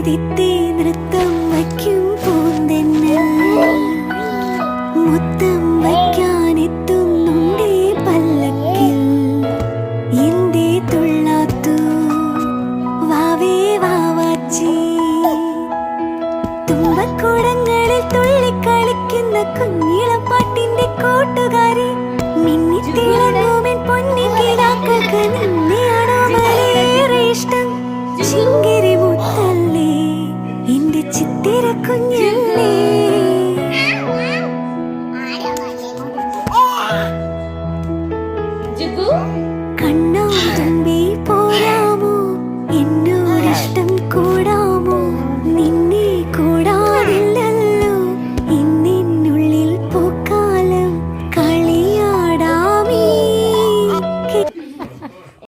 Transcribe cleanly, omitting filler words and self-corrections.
തിത്തി നൃത്തം വയ്ക്കും പൂന്തെന്നൽ മുത്തം വയ്ക്കാനെത്തുന്നുണ്ടേ പല്ലക്കിൽ എന്തേ തുള്ളാത്തു വാവേ വാവാച്ചി തുമ്പക്കുടങ്ങളിൽ തുള്ളിക്കളിക്കുന്ന കുഞ്ഞിളപ്പാട്ടിന്റെ കൂട്ടുകാരി